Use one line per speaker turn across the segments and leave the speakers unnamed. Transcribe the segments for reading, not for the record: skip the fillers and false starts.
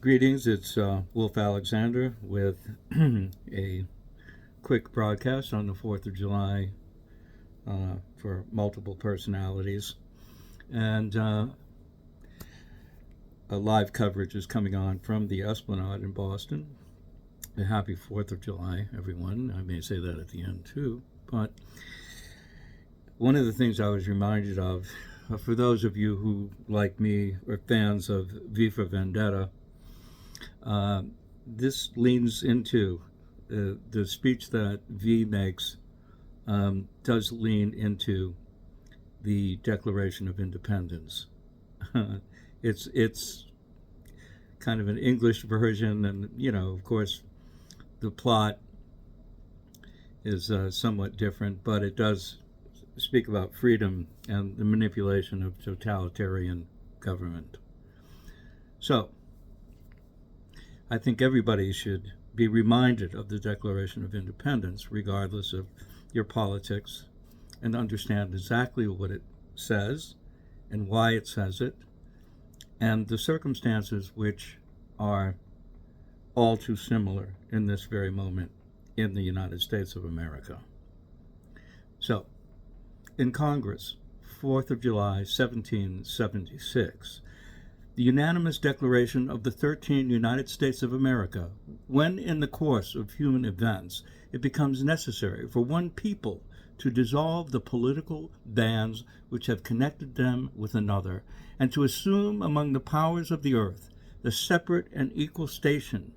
Greetings, it's Wolf Alexander with a quick broadcast on the 4th of July for multiple personalities. And a live coverage is coming on from the Esplanade in Boston. A happy 4th of July, everyone. I may say that at the end too. But one of the things I was reminded of, for those of you who, like me, are fans of V for Vendetta, this leans into the speech that V makes, does lean into the Declaration of Independence. It's kind of an English version, and of course, the plot is somewhat different, but it does speak about freedom and the manipulation of totalitarian government. So, I think everybody should be reminded of the Declaration of Independence, regardless of your politics, and understand exactly what it says and why it says it, and the circumstances which are all too similar in this very moment in the United States of America. So, in Congress, 4th of July, 1776, the unanimous declaration of the 13 United States of America, when in the course of human events it becomes necessary for one people to dissolve the political bands which have connected them with another, and to assume among the powers of the earth the separate and equal station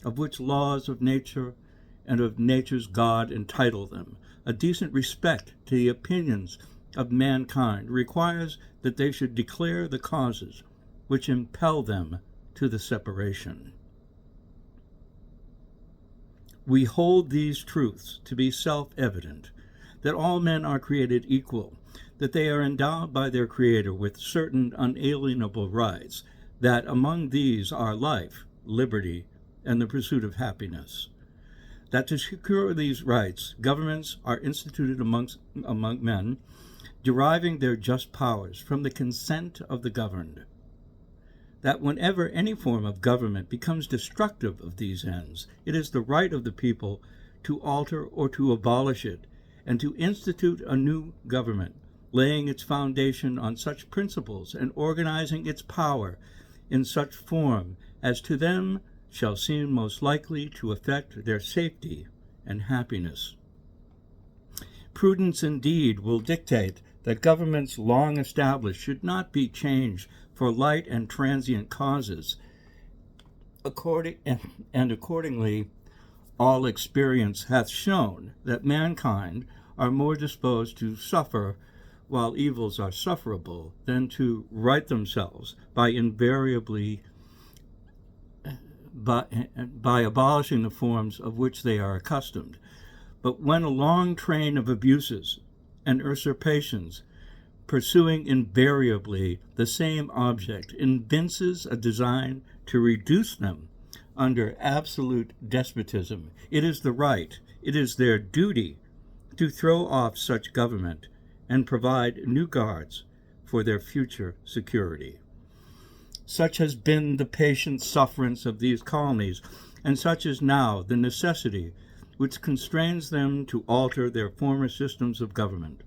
of which laws of nature and of nature's God entitle them, a decent respect to the opinions of mankind requires that they should declare the causes which impel them to the separation. We hold these truths to be self-evident, that all men are created equal, that they are endowed by their Creator with certain unalienable rights, that among these are life, liberty, and the pursuit of happiness, that to secure these rights, governments are instituted among men, deriving their just powers from the consent of the governed, that whenever any form of government becomes destructive of these ends, it is the right of the people to alter or to abolish it, and to institute a new government, laying its foundation on such principles and organizing its power in such form as to them shall seem most likely to affect their safety and happiness. Prudence indeed will dictate that governments long established should not be changed for light and transient causes. Accordingly, all experience hath shown that mankind are more disposed to suffer while evils are sufferable than to right themselves by abolishing the forms of which they are accustomed. But when a long train of abuses and usurpations, pursuing invariably the same object, evinces a design to reduce them under absolute despotism, it is the right, it is their duty to throw off such government and provide new guards for their future security. Such has been the patient sufferance of these colonies, and such is now the necessity which constrains them to alter their former systems of government.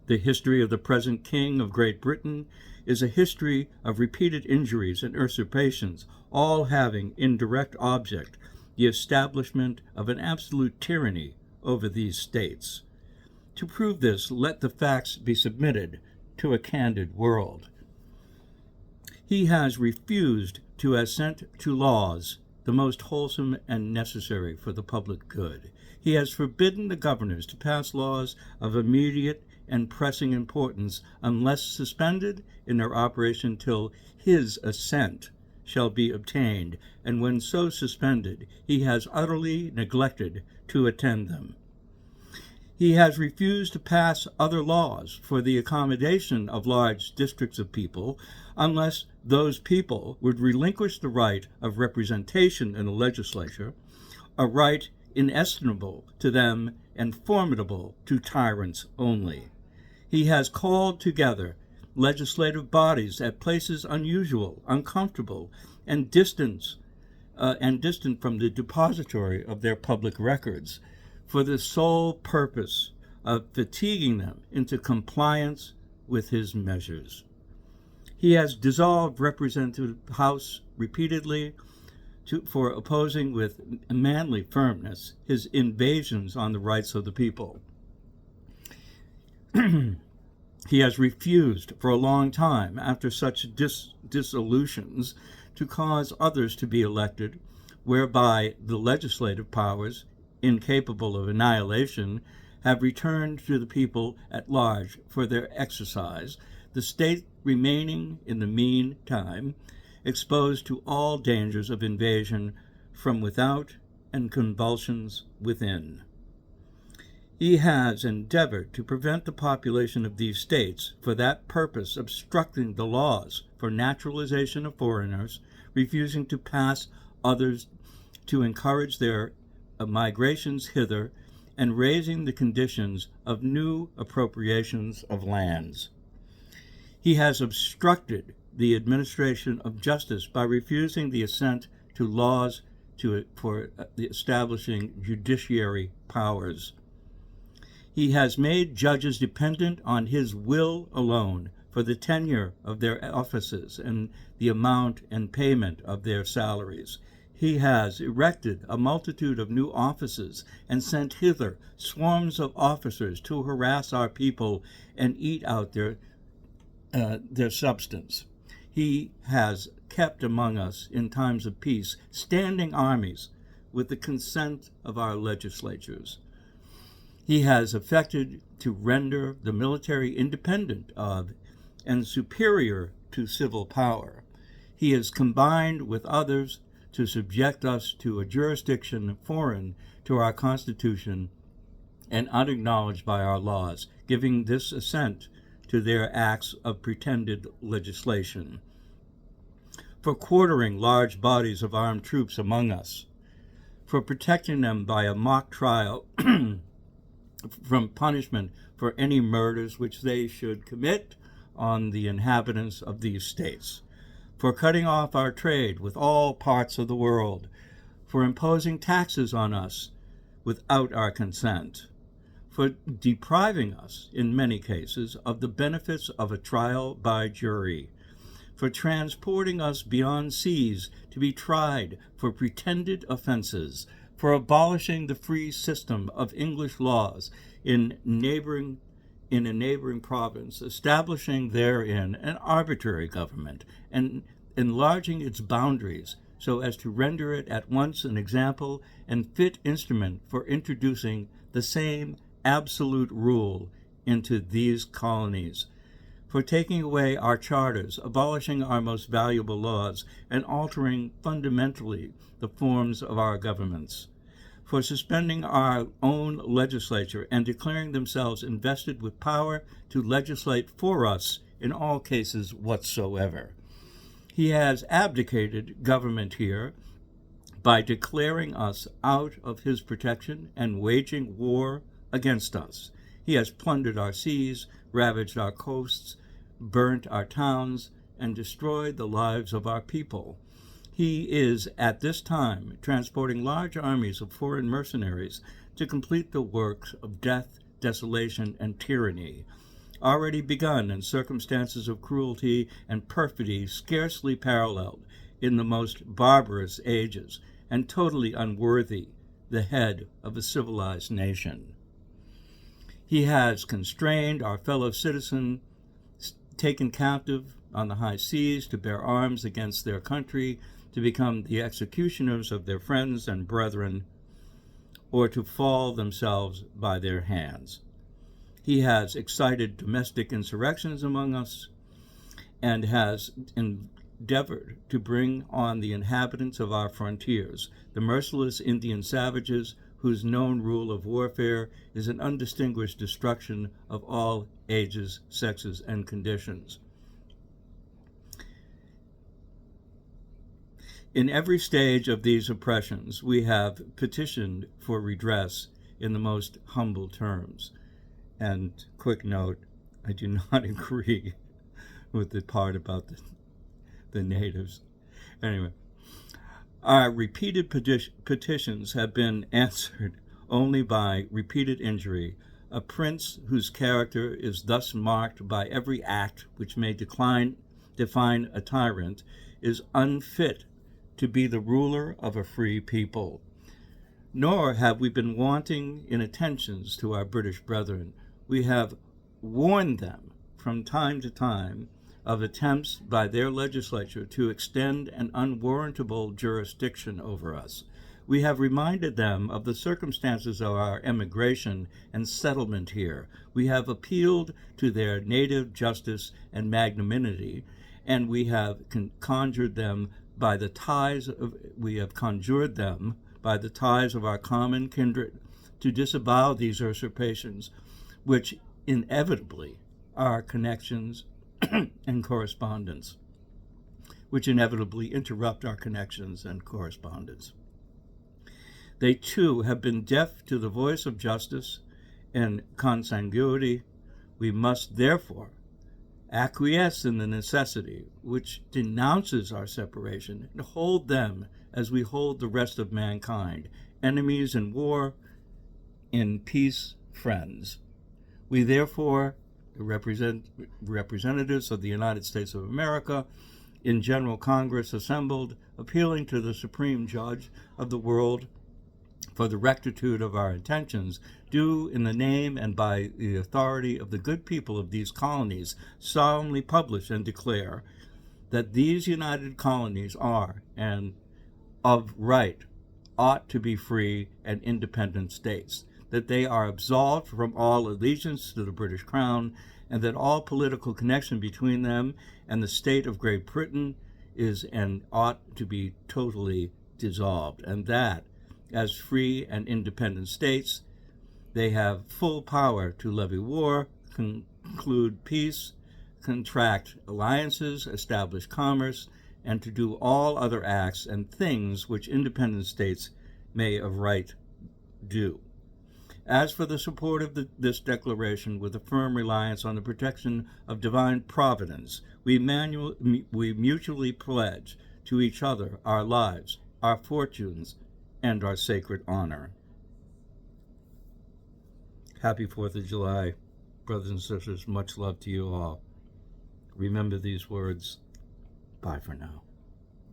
The history of the present King of Great Britain is a history of repeated injuries and usurpations, all having in direct object the establishment of an absolute tyranny over these states. To prove this, let the facts be submitted to a candid world. He has refused to assent to laws the most wholesome and necessary for the public good. He has forbidden the governors to pass laws of immediate and pressing importance unless suspended in their operation till his assent shall be obtained, and when so suspended, he has utterly neglected to attend them. He has refused to pass other laws for the accommodation of large districts of people unless those people would relinquish the right of representation in the legislature, a right inestimable to them and formidable to tyrants only. He has called together legislative bodies at places unusual, uncomfortable, and distant from the depository of their public records, for the sole purpose of fatiguing them into compliance with his measures. He has dissolved Representative House repeatedly for opposing with manly firmness his invasions on the rights of the people. He has refused for a long time, after such dissolutions, to cause others to be elected, whereby the legislative powers, incapable of annihilation, have returned to the people at large for their exercise, the state remaining in the meantime exposed to all dangers of invasion from without and convulsions within. He has endeavored to prevent the population of these states, for that purpose obstructing the laws for naturalization of foreigners, refusing to pass others to encourage their migrations hither, and raising the conditions of new appropriations of lands. He has obstructed the administration of justice by refusing the assent to laws for establishing judiciary powers. He has made judges dependent on his will alone for the tenure of their offices and the amount and payment of their salaries. He has erected a multitude of new offices and sent hither swarms of officers to harass our people and eat out their substance. He has kept among us in times of peace standing armies with the consent of our legislatures. He has effected to render the military independent of and superior to civil power. He has combined with others to subject us to a jurisdiction foreign to our Constitution and unacknowledged by our laws, giving this assent to their acts of pretended legislation. For quartering large bodies of armed troops among us, for protecting them by a mock trial from punishment for any murders which they should commit on the inhabitants of these states, for cutting off our trade with all parts of the world, for imposing taxes on us without our consent, for depriving us, in many cases, of the benefits of a trial by jury, for transporting us beyond seas to be tried for pretended offenses, for abolishing the free system of English laws in a neighboring province, establishing therein an arbitrary government, and enlarging its boundaries so as to render it at once an example and fit instrument for introducing the same absolute rule into these colonies, for taking away our charters, abolishing our most valuable laws, and altering fundamentally the forms of our governments, for suspending our own legislature and declaring themselves invested with power to legislate for us in all cases whatsoever. He has abdicated government here by declaring us out of his protection and waging war against us. He has plundered our seas, ravaged our coasts, burnt our towns, and destroyed the lives of our people. He is, at this time, transporting large armies of foreign mercenaries to complete the works of death, desolation, and tyranny, already begun in circumstances of cruelty and perfidy scarcely paralleled in the most barbarous ages, and totally unworthy the head of a civilized nation. He has constrained our fellow citizens taken captive on the high seas to bear arms against their country, to become the executioners of their friends and brethren, or to fall themselves by their hands. He has excited domestic insurrections among us, and has endeavored to bring on the inhabitants of our frontiers, the merciless Indian savages whose known rule of warfare is an undistinguished destruction of all ages, sexes, and conditions. In every stage of these oppressions, we have petitioned for redress in the most humble terms. And quick note, I do not agree with the part about the natives. Anyway, our repeated petitions have been answered only by repeated injury. A prince whose character is thus marked by every act which may define a tyrant is unfit to be the ruler of a free people. Nor have we been wanting in attentions to our British brethren. We have warned them from time to time of attempts by their legislature to extend an unwarrantable jurisdiction over us. We have reminded them of the circumstances of our emigration and settlement here. We have appealed to their native justice and magnanimity, and we have conjured them by the ties of our common kindred to disavow these usurpations, which inevitably are connections and correspondence, which inevitably interrupt our connections and correspondence. They too have been deaf to the voice of justice and consanguinity. We must therefore acquiesce in the necessity which denounces our separation and hold them as we hold the rest of mankind, enemies in war, in peace, friends. We therefore, the representatives of the United States of America, in General Congress assembled, appealing to the Supreme Judge of the world for the rectitude of our intentions, do in the name and by the authority of the good people of these colonies solemnly publish and declare that these united colonies are, and of right, ought to be free and independent states, that they are absolved from all allegiance to the British Crown, and that all political connection between them and the state of Great Britain is and ought to be totally dissolved, and that, as free and independent states, they have full power to levy war, conclude peace, contract alliances, establish commerce, and to do all other acts and things which independent states may of right do. As for the support of this declaration, with a firm reliance on the protection of divine providence, we mutually pledge to each other our lives, our fortunes, and our sacred honor. Happy 4th of July, brothers and sisters. Much love to you all. Remember these words. Bye for now.